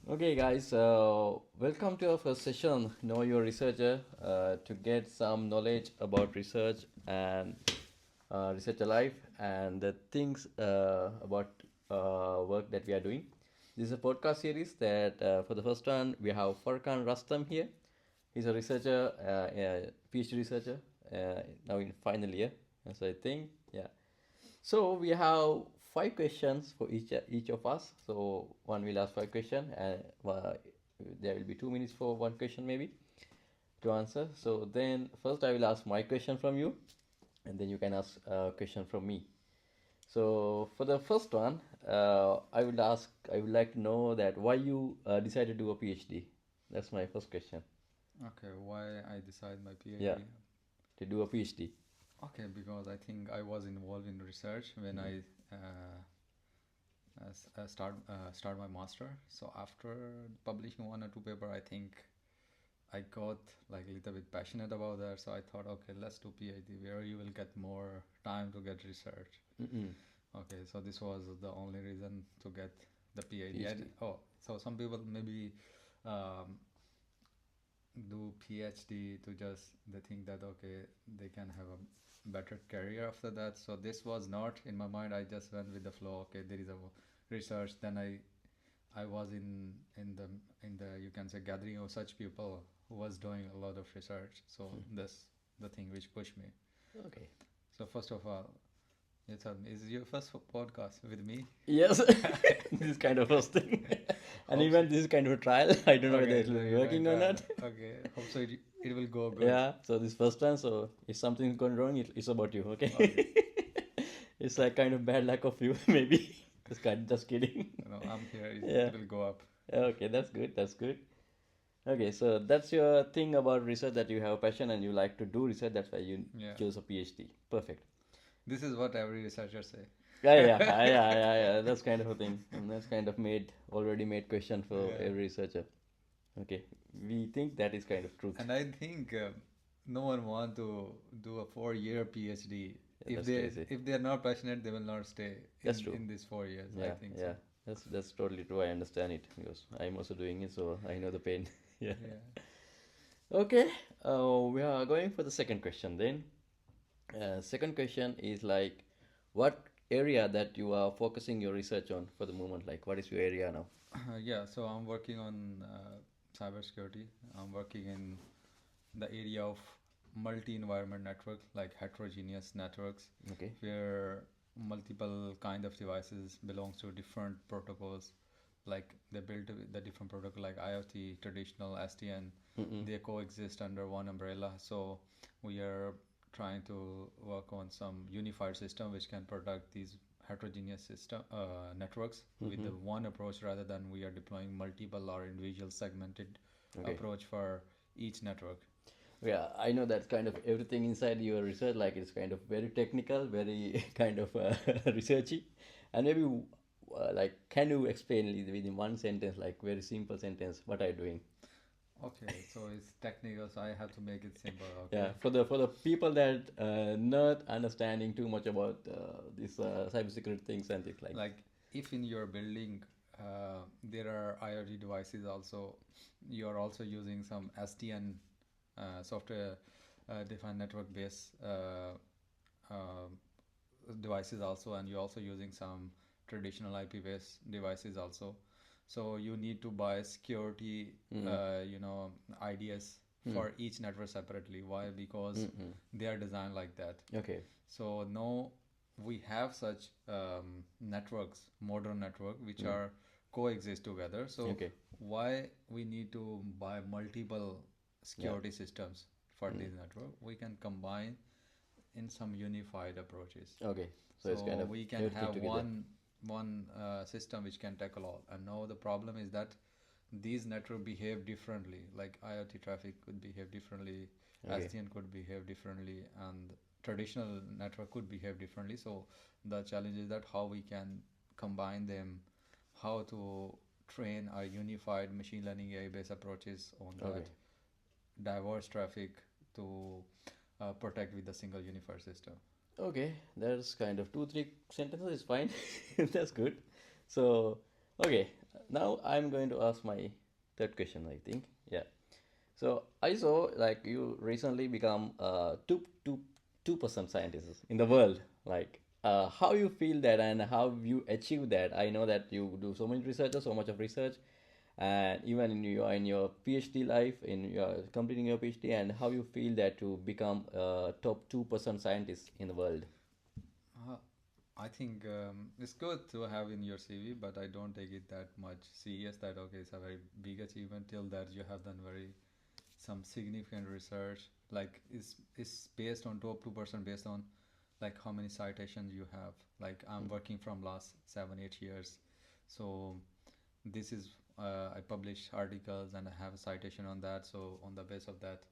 Okay, guys, welcome to our first session. Know your researcher to get some knowledge about research and researcher life and the things about work that we are doing. This is a podcast series that for the first one we have Furqan Rustam here. He's a researcher, a PhD researcher, now in final year. So I think, yeah. So we have five questions for each of us. So one will ask five questions, and there will be 2 minutes for one question maybe to answer. So then first I will ask my question from you, and then you can ask a question from me. So for the first one, I would like to know that why you decided to do a PhD. That's my first question. Okay, why I decide my Yeah, PhD? to do a PhD. Okay, because I think I was involved in research when Mm. I start my master. So after publishing one or two paper, I think I got like a little bit passionate about that. So I thought, okay, let's do PhD where you will get more time to get research. Mm-mm. Okay, so this was the only reason to get the PhD. And, PhD. oh, so some people maybe um, do PhD to just they think that okay they can have a better career after that. So this was not in my mind. I just went with the flow. Okay, there is a research. Then I was in the you can say gathering of such people who was doing a lot of research. So that's the thing which pushed me. Okay. So first of all, you tell me, is it your first podcast with me? Yes, this is kind of first thing. And Hope so. even this is kind of a trial. I don't know whether Okay, it so will be you're going working or to not. okay. Hope so. It will go good. Yeah, so this first one, so if something's gone wrong, it's about you, Okay. okay? It's like kind of bad luck of you, maybe. Just kidding. No, I'm here. Yeah. It will go up. Okay, that's good. That's good. Okay, so that's your thing about research that you have a passion and you like to do research. That's why you Yeah. chose a PhD. Perfect. This is what every researcher say. Yeah. That's kind of a thing. And that's kind of already made question for Yeah. every researcher. Okay, we think that is kind of truth. And I think no one want to do a 4 year PhD. Yeah, that's crazy. If they are not passionate, they will not stay That's true. in these 4 years. I Yeah, think so. yeah. That's totally true. I understand it because I'm also doing it, so I know the pain. Yeah. Yeah. Okay. We are going for the second question then. Second question is like, what area that you are focusing your research on for the moment? Like, what is your area now? Yeah. So I'm working on cybersecurity. I'm working in the area of multi-environment network, like heterogeneous networks, Okay. where multiple kind of devices belongs to different protocols. Like they built the different protocol like IoT, traditional SDN, Mm-mm. they coexist under one umbrella. So we are trying to work on some unified system which can protect these heterogeneous system networks with Mm-hmm. the one approach rather than we are deploying multiple or individual segmented Okay. approach for each network. Yeah, I know that's kind of everything inside your research. Like it's kind of very technical, very kind of researchy, and maybe like can you explain within one sentence, like very simple sentence, what are you doing? Okay, so it's technical, so I have to make it simple. Yeah, Okay, for the people that not understanding too much about these cybersecurity things and things like. like if in your building there are IoT devices, also you are also using some SDN software defined network based uh, devices also, and you're also using some traditional IP based devices also. So you need to buy security, Mm. IDs Mm. for each network separately. Why? Because Mm-mm. they are designed like that. Okay. So now we have such networks, modern network, which Mm. are coexist together. So Okay. why we need to buy multiple Yeah. security systems for Mm. this network? We can combine in some unified approaches. Okay. So it's kind So of we can everything have together. one system which can tackle all. And now the problem is that these network behave differently. Like IoT traffic could behave differently, Okay. SDN could behave differently, and traditional network could behave differently. So the challenge is that how we can combine them, how to train our unified machine learning AI based approaches on Okay. that diverse traffic to protect with a single unified system. Okay. That's kind of two, three sentences is fine. That's good. So Okay, now I'm going to ask my third question, I think. Yeah. So I saw like you recently become two percent scientist in the world. Like how you feel that and how you achieve that. I know that you do so much research, so much of research, and even in your PhD life, in your completing your PhD, and how you feel that to become a top 2% scientist in the world. Uh, I think it's good to have in your CV, but I don't take it that much serious. That okay, it's a very big achievement. Till that you have done very some significant research. Like is based on top 2% based on like how many citations you have. Like I'm working from last 7 8 years, so this is I publish articles and I have a citation on that. So on the base of that,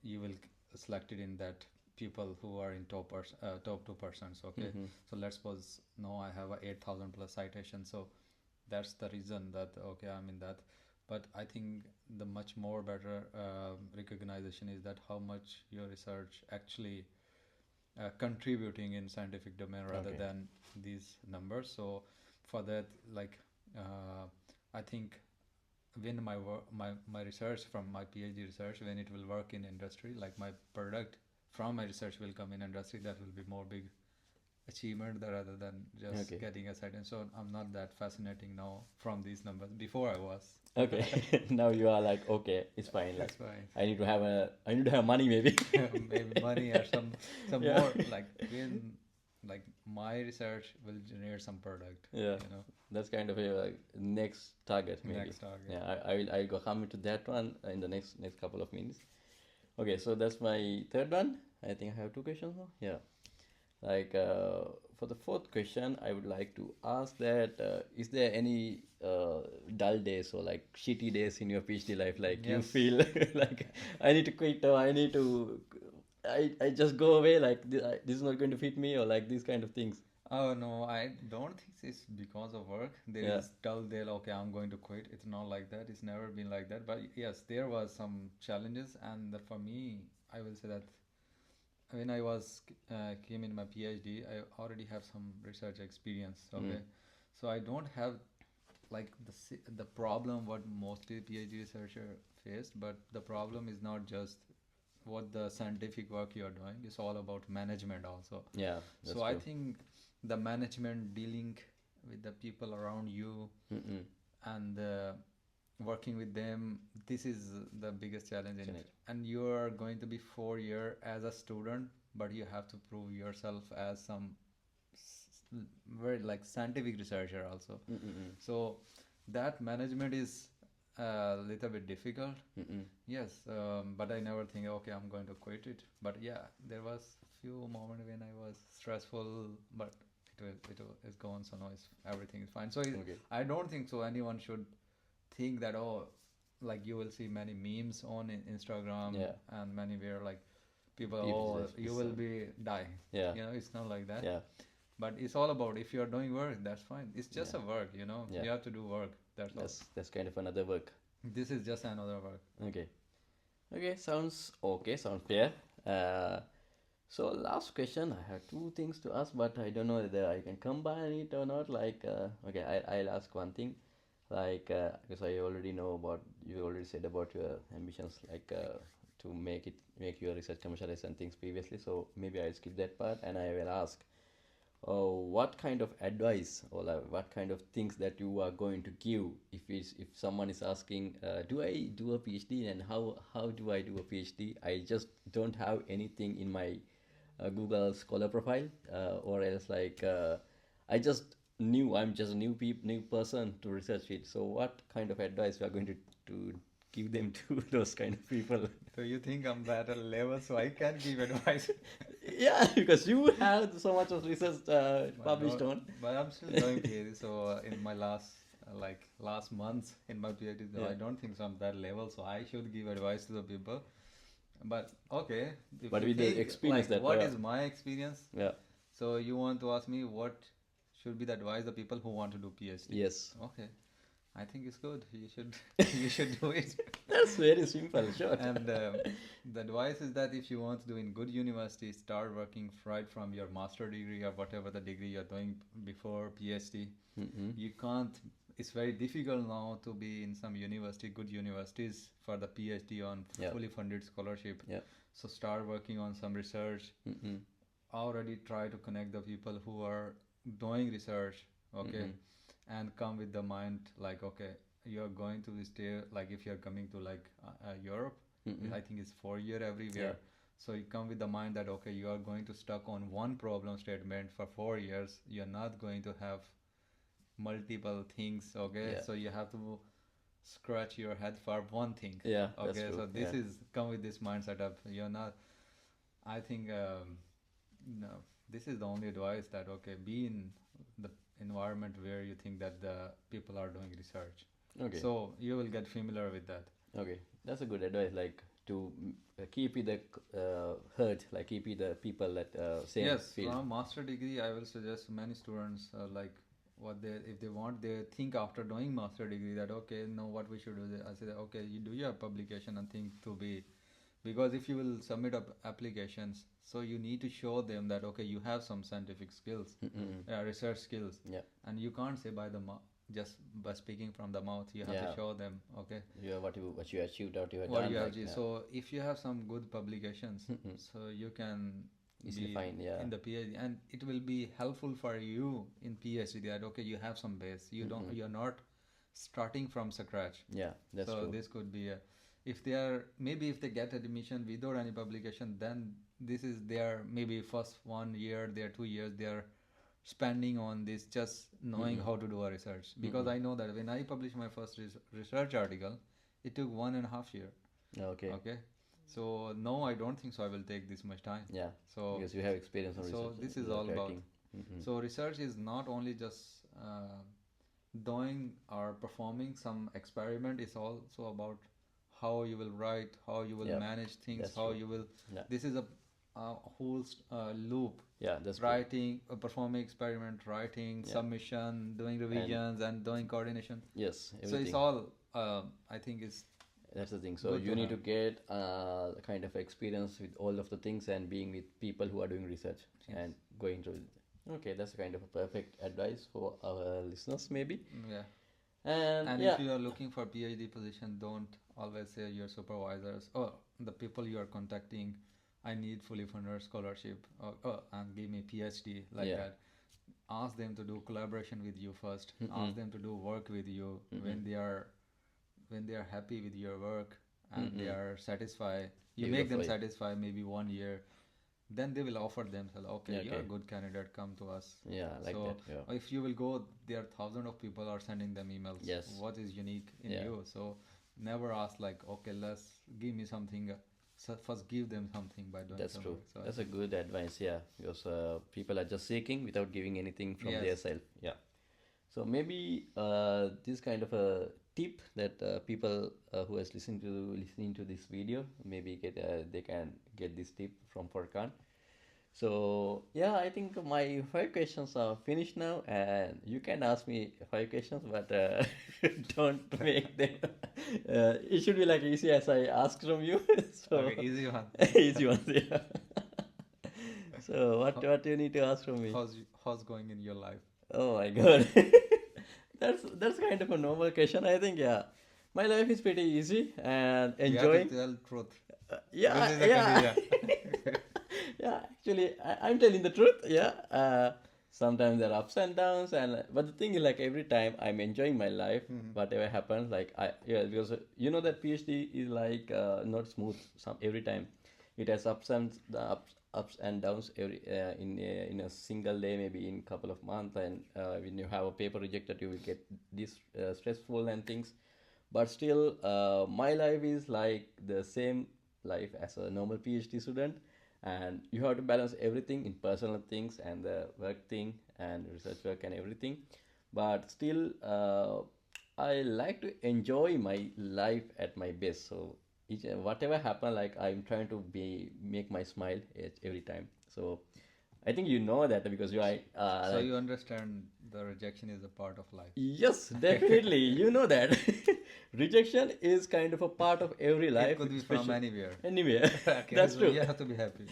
you will selected in that people who are in top 2%. Okay, Mm-hmm. so let's suppose no, I have a 8,000 plus citation. So that's the reason that okay, I'm in that. But I think the much more better recognition is that how much your research actually contributing in scientific domain rather Okay. than these numbers. So for that, like I think when my research from my PhD research, when it will work in industry, like my product from my research will come in industry, that will be more big achievement rather than just Okay. getting a sentence. So I'm not that fascinating now from these numbers. Before I was. Okay. Now you are like, okay, it's fine. Like, It's fine. I need to have money maybe. Maybe money or some Yeah. more like when like my research will generate some product. Yeah. You know, That's kind of a next target maybe. next target. Yeah, I'll go come into that one in the next couple of minutes. Okay, so that's my third one. I think I have two questions now. Yeah. Like for the fourth question, I would like to ask that is there any dull days or like shitty days in your PhD life? Like you Yes. feel like I need to quit or I just go away. Like this is not going to fit me or like these kind of things. Oh no, I don't think it's because of work. There Yeah. is dull day, okay, I'm going to quit. It's not like that. It's never been like that. But yes, there was some challenges, and for me, I will say that when I was came in my PhD, I already have some research experience. Mm. Okay, so I don't have like the problem what mostly PhD researcher faced, but the problem is not just what the scientific work you are doing. It's all about management also. Yeah, that's So I true. think the management dealing with the people around you Mm-mm. and working with them, this is the biggest challenge in Challenge. it. And you are going to be 4 year as a student, but you have to prove yourself as some very like scientific researcher also. Mm-mm. So that management is a little bit difficult. Mm-mm. Yes, but I never think okay, I'm going to quit it. But yeah, there was few moments when I was stressful, but it's gone. So now everything is fine. So Okay. I don't think so. Anyone should think that oh, like you will see many memes on Instagram Yeah. and many where like people PhD oh life you is will be die. yeah. It's not like that. Yeah. But it's all about if you are doing work, that's fine. It's just Yeah. a work. Yeah. You have to do work. That's all. That's kind of another work. This is just another work. Okay. Okay, sounds okay, sounds fair. Uh, so last question, I have two things to ask, but I don't know whether I can combine it or not. Like, okay, I'll ask one thing. Like, because I already know about you already said about your ambitions, like to make your research commercialized and things previously. So maybe I'll skip that part and I will ask what kind of advice or like, what kind of things that you are going to give if someone is asking do I do a PhD and how do I do a PhD? I just don't have anything in my Google Scholar profile or else like I'm just a new person to research it. So what kind of advice we are going to give them to those kind of people? So you think I'm at a level so I can give advice? Yeah, because you have so much of research But published no, on. but I'm still doing PhD. So in my last months in my PhD, so Yeah. I don't think so I'm that level. So I should give advice to the people. But okay, if But you with the think experience like that what is my experience, yeah. so you want to ask me what should be the advice the people who want to do PhD? Yes. Okay, I think it's good. You should you should do it. That's very simple, short. And the advice is that if you want to do in good university, start working right from your master degree or whatever the degree you're doing before PhD. Mm-hmm. You can't it's very difficult now to be in some university, good universities, for the PhD on Yeah. fully funded scholarship. Yeah. So start working on some research. Mm-mm. Already try to connect the people who are doing research, okay, Mm-mm. and come with the mind like, okay, you're going to stay, like if you're coming to like Europe, Mm-mm. I think it's 4 year everywhere. Yeah. So you come with the mind that okay, you are going to stuck on one problem statement for 4 years. You're not going to have multiple things, okay. Yeah. So you have to scratch your head for one thing. Yeah, that's Okay, true. so this Yeah. is come with this mindset of you're not. I think no, this is the only advice that okay, be in the environment where you think that the people are doing research. Okay. So you will get familiar with that. Okay, that's a good advice. Like to keep with the herd, like keep with the people that same Yes, field. from master degree, I will suggest many students like what they if they want, they think after doing master degree that okay, no, what we should do. I say that, okay, you do your publication and think to be, because if you will submit up applications, so you need to show them that okay, you have some scientific skills, Mm-mm. research skills, Yeah. and you can't say by the just by speaking from the mouth. You have Yeah. to show them, okay, Yeah, what you achieved, what you have what done. you have Like, achieved. yeah. So if you have some good publications, Mm-mm. so you can Easily be find, yeah. in the PhD, and it will be helpful for you in PhD that okay, you have some base. You don't, Mm-mm. you're not starting from scratch. Yeah, that's So true. this could be a, if they are, maybe if they get admission without any publication, then this is their maybe first 1 year, their 2 years, they are spending on this just knowing Mm-mm. how to do a research. Because Mm-mm. I know that when I published my first research article, it took 1.5 year. Okay. Okay, so no, I don't think so. I will take this much time. Yeah, So because you have experience on so research. this is you are all about. writing. Mm-mm. So research is not only just doing or performing some experiment. It's also about how you will write, how you will Yeah, manage things, that's how true. you will. Yeah. This is a whole loop. Yeah, that's true. Writing, performing experiment, writing, Yeah. submission, doing revisions, and doing coordination. Yes, So everything. it's all. I think it's That's the thing. So good you to need to have. get kind of experience with all of the things and being with people who are doing research Yes. and going through it. Okay, that's kind of a perfect advice for our listeners, maybe. Yeah. And, And yeah, if you are looking for PhD position, don't always say your supervisors or the people you are contacting, I need fully funded scholarship or and give me PhD like Yeah. that. Ask them to do collaboration with you first. Mm-mm. Ask them to do work with you when they are happy with your work and they Mm-mm. are satisfied. You They will make them offer it. satisfied maybe 1 year. Then they will offer themselves, okay, Yeah, you're a okay. good candidate, come to us. Yeah, like So that. Yeah. if you will go, there are thousands of people are sending them emails. Yes. What is unique in Yeah. you? So never ask like, okay, let's give me something. So first give them something by doing That's some true. work. So I That's a good advice, yeah. Because people are just seeking without giving anything from Yes. their self. Yeah. So maybe this kind of a tip that people who is listening to this video maybe get they can get this tip from Furqan. So yeah, I think my 5 questions are finished now, and you can ask me 5 questions, but don't make them. It should be like easy as I ask from you. So okay, easy one. easy ones, yeah. So what you need to ask from me? How's going in your life? Oh my God, that's kind of a normal question. I think, yeah, my life is pretty easy and enjoying. You have to tell truth. Yeah, This is the yeah. condition. Yeah, actually, I'm telling the truth. Yeah, sometimes there are ups and downs, and but the thing is, like every time I'm enjoying my life, whatever happens, like because you know that PhD is like not smooth. Every time, it has ups and downs in a single day, maybe in couple of months, and when you have a paper rejected, you will get this stressful and things. But still, my life is like the same life as a normal PhD student, and you have to balance everything in personal things and the work thing and research work and everything. But still, I like to enjoy my life at my best. So whatever happen, like I'm trying to make my smile every time. So I think you know that because you are So like, you understand the rejection is a part of life. yes, definitely. You know that rejection is kind of a part of every life. It could be from especially- anywhere. Anywhere. Okay, That's so true. you have to be happy.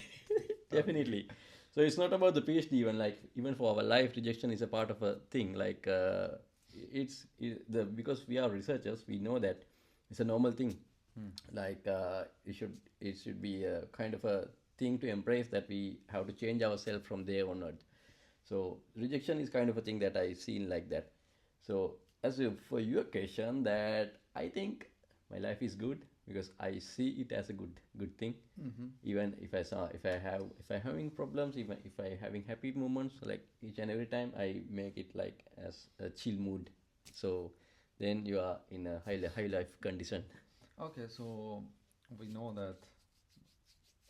Definitely. So it's not about the PhD even, like even for our life, rejection is a part of a thing. Like the because we are researchers, we know that it's a normal thing. Like it should be a kind of a thing to embrace, that we have to change ourselves from there onward. So rejection is kind of a thing that I seen like that. So for your question, that I think my life is good because I see it as a good thing. Even if I having problems, even if I having happy moments, like each and every time I make it like as a chill mood. So then you are in a high life condition. Okay, so we know that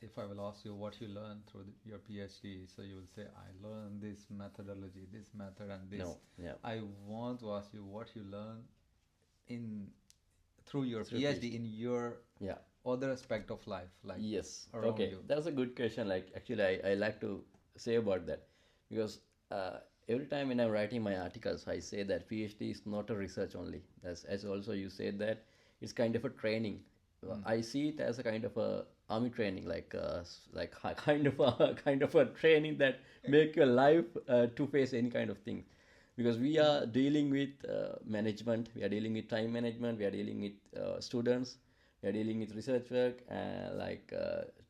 if I will ask you what you learned through your PhD, so you will say, I learned this methodology, this method, and this. No, yeah. I want to ask you what you learned in through your Through PhD PhD. in your Yeah. other aspect of life, like Yes. around Okay. you. That's a good question. Like actually, I like to say about that because every time when I'm writing my articles, I say that PhD is not a research only. As also you said that it's kind of a training. I see it as a kind of a army training, kind of a kind of a training that make your life to face any kind of thing, because we are dealing with management, we are dealing with time management, we are dealing with students, we are dealing with research work, and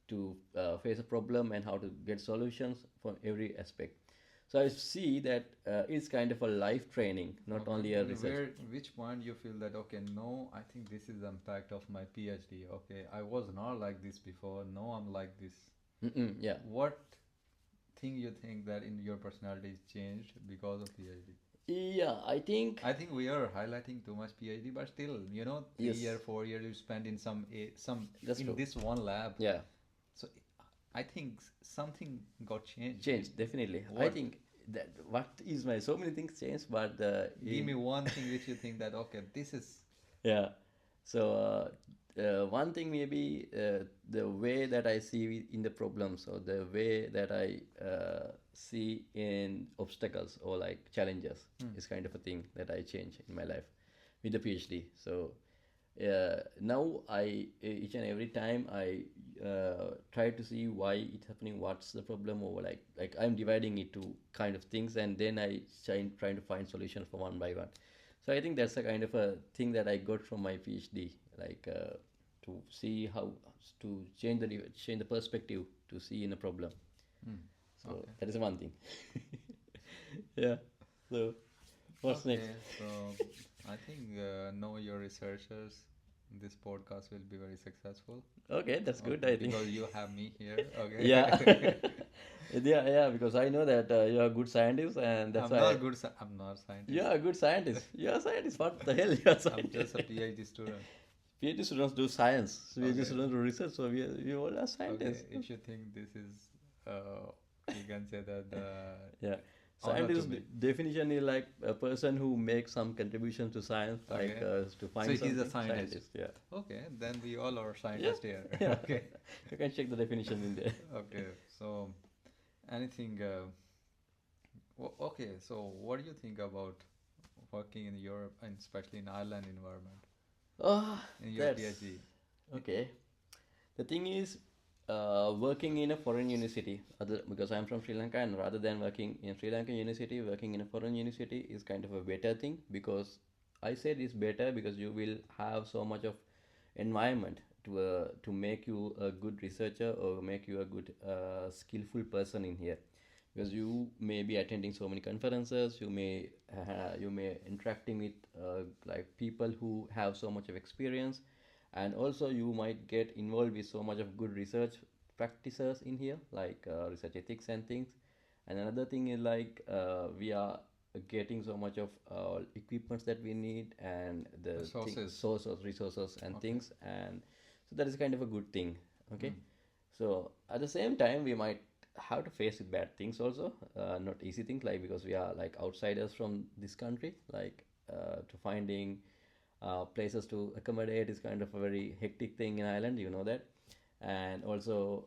to face a problem and how to get solutions for every aspect. So I see that it's kind of a life training, not Okay. only a And research. which point you feel that okay, no, I think this is the impact of my PhD. Okay, I was not like this before. No, I'm like this. Yeah. What thing you think that in your personality is changed because of PhD? Yeah, I think. I think we are highlighting too much PhD, but still, 3 year, Yes, 4 year you spend in some that's in true. this one lab. Yeah, So I think something got changed. change definitely. I What? think that what is my so many things changed, but Give me one thing which you think that okay, this is yeah. So one thing maybe the way that I see in the problems, or the way that I see in obstacles or like challenges, is kind of a thing that I change in my life with the PhD. So now each and every time I try to see why it's happening, what's the problem, or like I'm dividing it to kind of things, and then I trying to find solutions for one by one. So I think that's a kind of a thing that I got from my PhD, to see how to change the perspective to see in a problem. So okay. that is one thing. Yeah. So what's next? Okay, so I think know your researchers. This podcast will be very successful. Okay, that's good. Okay, I think. because you have me here. Okay. Yeah. Yeah. Because I know that you are a good scientist, and that's I'm not why good. I'm not a you scientist. are a good scientist. You are a scientist. What the hell? You are a I'm just scientist. a PhD student. PhD students do science. PhD Okay. students do research. So we all are Okay. scientists. If you think this is, you can say that Yeah. honor to Scientist me. definition is like a person who makes some contribution to science, like Okay. to So find he's something. a scientist. Yeah. Okay, then we all are Yeah. scientists here. Yeah. Okay. You can check the definition in there. Okay. So anything. Okay. So what do you think about working in Europe and especially in Ireland environment Oh, in your that's PhD? okay. The thing is, working in a foreign university, because I'm from Sri Lanka, and rather than working in Sri Lankan university, working in a foreign university is kind of a better thing, because I said it's better because you will have so much of environment to make you a good researcher, or make you a good skillful person in here, because you may be attending so many conferences, you may interacting with people who have so much of experience, and also you might get involved with so much of good research practices in here, like research ethics and things. And another thing is we are getting so much of equipments that we need, and the Resources. sources, resources and Okay. things, and so that is kind of a good thing. Okay. Mm. So at the same time, we might have to face with bad things also, not easy things, like because we are like outsiders from this country, to finding places to accommodate is kind of a very hectic thing in Ireland, you know that. And also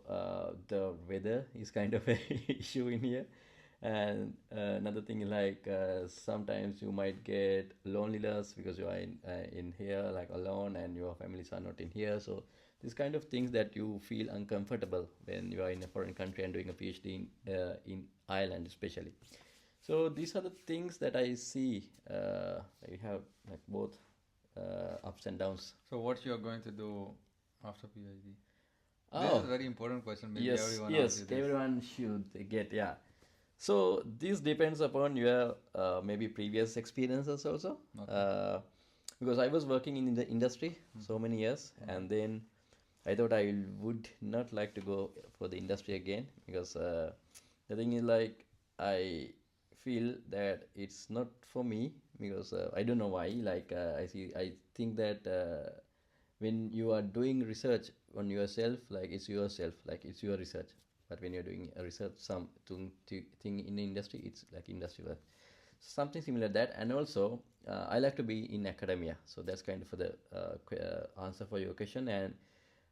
the weather is kind of a issue in here. And another thing is sometimes you might get loneliness because you are in here like alone, and your families are not in here. So these kind of things that you feel uncomfortable when you are in a foreign country and doing a PhD in Ireland especially. So these are the things that I see. You have like both ups and downs. So what you are going to do after PhD? This is Oh, a very important question. Maybe yes, everyone asks yes, you this. everyone should get, yeah. So this depends upon your maybe previous experiences also. Okay. Because I was working in the industry so many years, and then I thought I would not like to go for the industry again because the thing is like I feel that it's not for me because I don't know why. Like I think that when you are doing research on yourself, like it's yourself, like it's your research. But when you're doing a research thing in the industry, it's like industry work, something similar to that. And also I like to be in academia, so that's kind of the answer for your question. And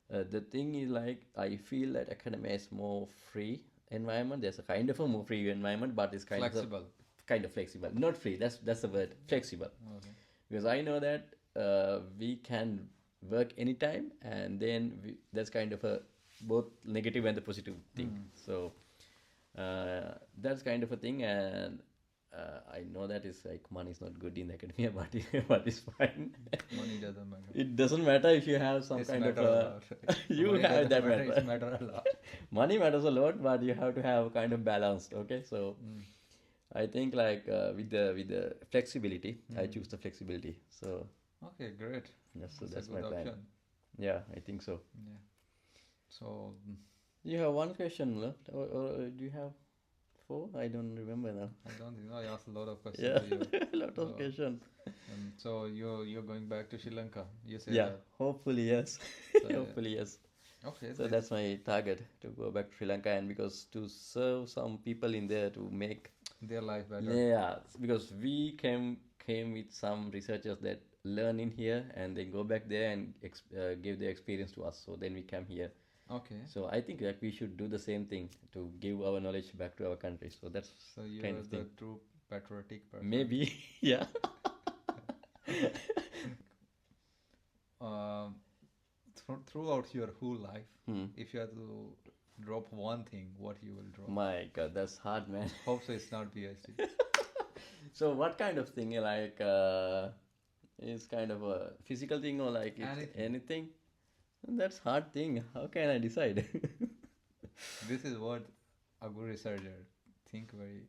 the thing is like I feel that academia is more free environment. There's a kind of a more free environment, but it's Flexible. Kind of flexible, not free, that's the word, flexible. Okay. Because I know that we can work anytime, and then that's kind of a both negative and the positive thing. So that's kind of a thing. And I know that is like money is not good in academia, but it's fine. Money doesn't matter. It doesn't matter if you have some It's kind of matter a lot. you Money have doesn't that matter, matter. It's matter a lot. Money matters a lot, but you have to have kind of balanced. Okay, so I think like with the flexibility, I choose the flexibility. So Okay, great. yes, so That's a that's my good plan. option. Yeah, I think so. Yeah. So You have one question left, or do you have four? I don't remember now. I don't think I asked a lot of questions Yeah, to you. a lot of So, questions. so you're going back to Sri Lanka. You say Yeah, that. hopefully yes. So, Hopefully yes. okay. So that's my target, to go back to Sri Lanka, and because to serve some people in there, to make, their life better. yeah, because we came with some researchers that learn in here and they go back there and give their experience to us. So then we come here. Okay. So I think like we should do the same thing to give our knowledge back to our country. So that's So you're kind of the thing. true patriotic person. Maybe, yeah. Um, throughout your whole life, if you had to drop one thing, what you will drop? My God, that's hard, man. Hope so it's not PhD. So what kind of thing like is kind of a physical thing or like it's anything? That's hard thing. How can I decide? This is what a good researcher think very.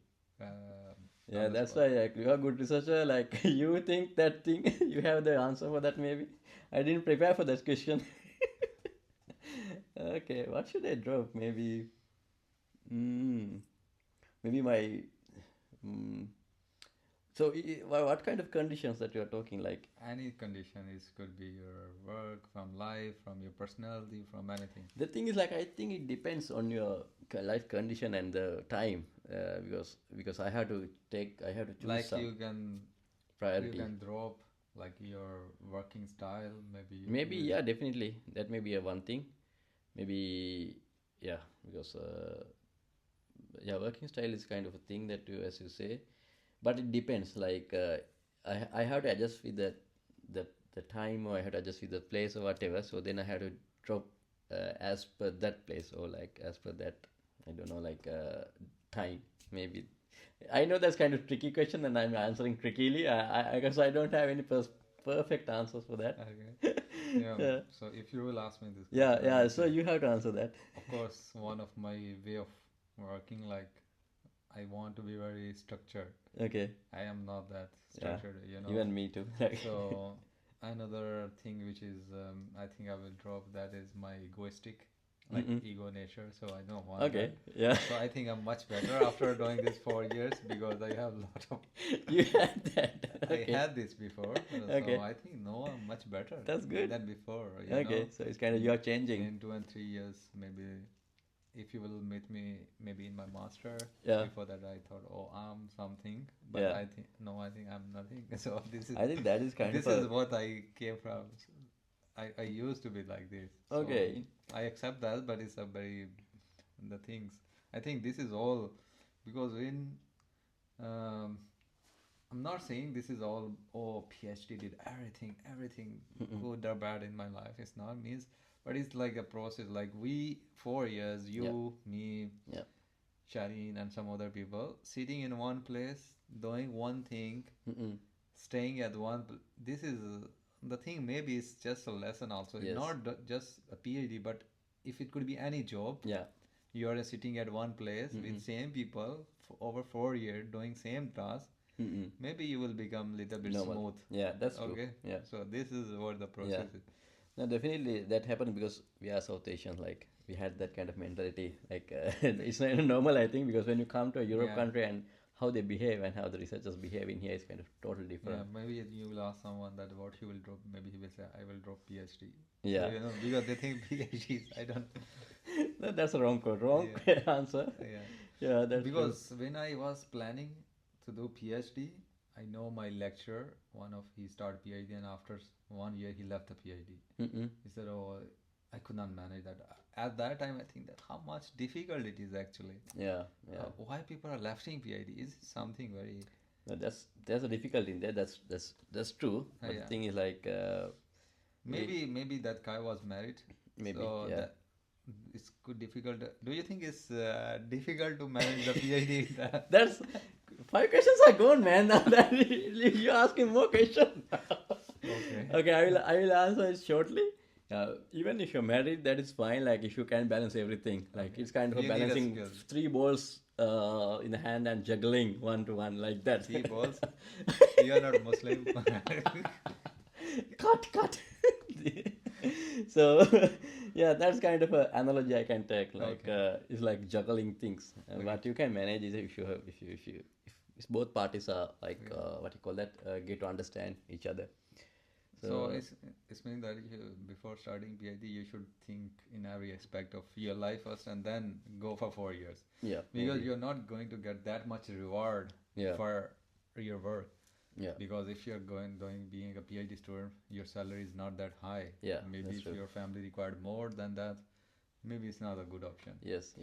Yeah, that's why like, you are a good researcher. Like you think that thing, you have the answer for that. Maybe I didn't prepare for that question. Okay, what should I drop? Maybe, maybe my. Mm, so, what kind of conditions that you are talking? Like Any condition is could be your work, from life, from your personality, from anything. the thing is, like I think it depends on your life condition and the time. Because I have to choose Like some you can priority. drop like your working style, maybe. Maybe, yeah, definitely. That may be a one thing. Maybe, yeah, because yeah, working style is kind of a thing that you, as you say, but it depends. Like I have to adjust with the time, or I have to adjust with the place or whatever. So then I have to drop as per that place, or like as per that, I don't know, like time maybe. I know that's kind of tricky question, and I'm answering trickily. I guess I don't have any perfect answers for that. Okay. Yeah. Yeah. So if you will ask me this Yeah, question, I yeah. will So say, you have to answer that. of course, one of my way of working, like I want to be very structured. Okay. I am not that Yeah. structured, you know. Even me too. So another thing which is, I think I will drop, that is my egoistic, like ego nature. So I don't want Okay. that. Yeah. So I think I'm much better after doing this 4 years, because I have a lot of. You had that. Okay. I had this before, Okay. so I think no, I'm much better. That's good. Than before. You Okay. know? So it's kind of you're changing. In 2 and 3 years, maybe. If you will meet me maybe in my master, Yeah. before that I thought, oh, I'm something, but Yeah. I think no, I think I'm nothing. So this is. I think that is kind This of is what I came from. I used to be like this. So Okay. I accept that, but it's a very the things. I think this is all because when I'm not saying this is all. Oh, PhD did everything good or bad in my life. It's not means, but it's like a process. Like we 4 years, you, me, Yeah. Shireen and some other people sitting in one place, doing one thing, Mm-mm. staying at one. This is the thing. Maybe it's just a lesson also. Yes. Not just a PhD, but if it could be any job, Yeah. you are sitting at one place with same people over 4 years doing same task. Mm-mm. Maybe you will become little bit Normal. smooth. Yeah, that's true. Okay. Yeah. So this is what the Yeah. process is. No, definitely that happened because we are South Asian. Like we had that kind of mentality. Like it's not normal, I think, because when you come to a Europe Yeah. country and how they behave and how the researchers behave in here is kind of totally Yeah, different. maybe you will ask someone that what he will drop. Maybe he will say, "I will drop PhD." Yeah. So, because they think PhDs. I don't. No, that's a wrong Yeah. answer. Yeah. Yeah, that's true. Because when I was planning to do PhD, I know my lecturer. One of he started PhD, and after 1 year he left the PhD. Mm-mm. He said, "Oh, I could not manage that." At that time, I think that how much difficult it is actually. Yeah, yeah. Why people are lefting PhD is something very. No, that's a difficulty in there. That's true. But the Yeah. thing is like Maybe that guy was married. maybe, So yeah. that it's good difficult. Do you think it's difficult to manage the PhD? That's 5 questions are gone, man. Now that you're asking more questions. Okay. Okay, I will answer it shortly. Even if you're married, that is fine. Like if you can balance everything, like Okay. it's kind of You need a balancing skill. 3 balls in the hand and juggling one to one like that. 3 balls. You are not Muslim. cut. So yeah, that's kind of an analogy I can take. Like Okay. it's like juggling things. What you can manage is if you have if both parties are like what you call that get to understand each other. So it's mean that before starting PhD, you should think in every aspect of your life first, and then go for 4 years. Yeah, Because maybe. you're not going to get that much reward Yeah. for your work. Yeah. Because if you're going being a PhD student, your salary is not that high. Yeah, Maybe that's if true. your family required more than that, maybe it's not a good option. Yes.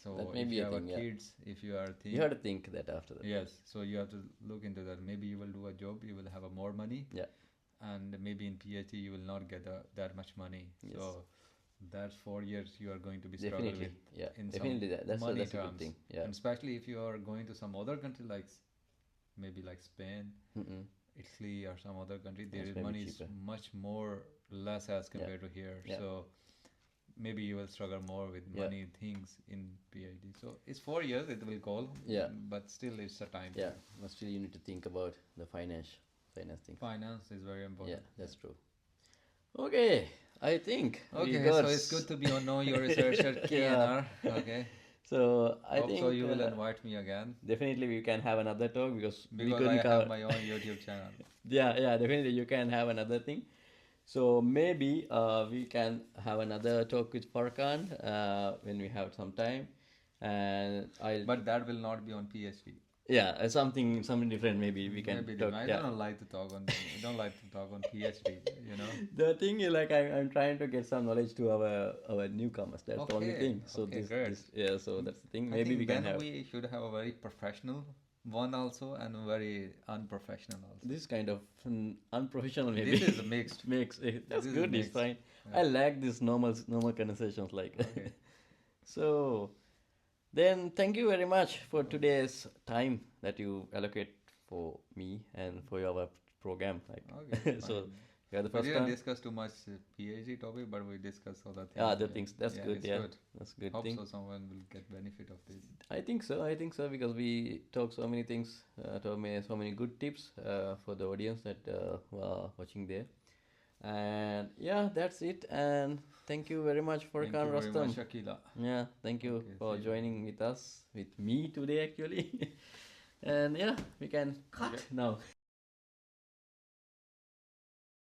So That may if be you a have thing. Yeah. kids, if you are You have to think that after that. yes, so you have to look into that. Maybe you will do a job, you will have a more money, Yeah. and maybe in PhD you will not get that much money. Yes. So that's 4 years you are going to be struggling Definitely. with Yeah. in Definitely some that. That's money a good terms. thing. Yeah. And especially if you are going to some other country like maybe like Spain, Mm-mm. Italy, or some other country, there Yes, is maybe money is cheaper. much more less as compared to here. Yeah. So maybe you will struggle more with Yeah. money things in PhD. So it's 4 years it will go. Yeah. But still it's a time. Yeah. But still, you need to think about the finance thing. Finance is very important. Yeah, that's true. Okay, I think we Okay, got so it's good to be on Know Your Research at KNR. Okay. So I Hope think so you will invite me again definitely we can have another talk because we because couldn't I cover. have my own YouTube channel. Yeah, definitely you can have another thing. So maybe we can have another talk with Furqan when we have some time, and I'll. But that will not be on PhD. Yeah, something different. Maybe we can Maybe talk. I Yeah. don't like to talk on. I don't like to talk on PhD. The thing is, like, I'm trying to get some knowledge to our newcomers. That's the only Okay, thing. So okay, this, great. this yeah. So that's the thing. I Maybe think we can then have. we should have a very professional one also and very unprofessional also. This kind of unprofessional maybe. This is mixed. Mix. That's This is good. It's mixed. fine. Yeah. I like this normal conversations like. Okay. So then thank you very much for today's time that you allocate for me and for our program. Like Okay. so fine. you're the We first didn't one. discuss too much PhD topic, but we discussed other things. Yeah, other things. That's good. It's Yeah, good. that's a good Hope thing. so someone will get benefit of this. I think so because we talk so many things, so many good tips for the audience that were watching there. And yeah, that's it. And thank you very much, Thank Furqan you very Rustam. much, Akila. Yeah, thank you Okay, for see you. joining with us, with me today actually. And yeah, we can cut Okay. now.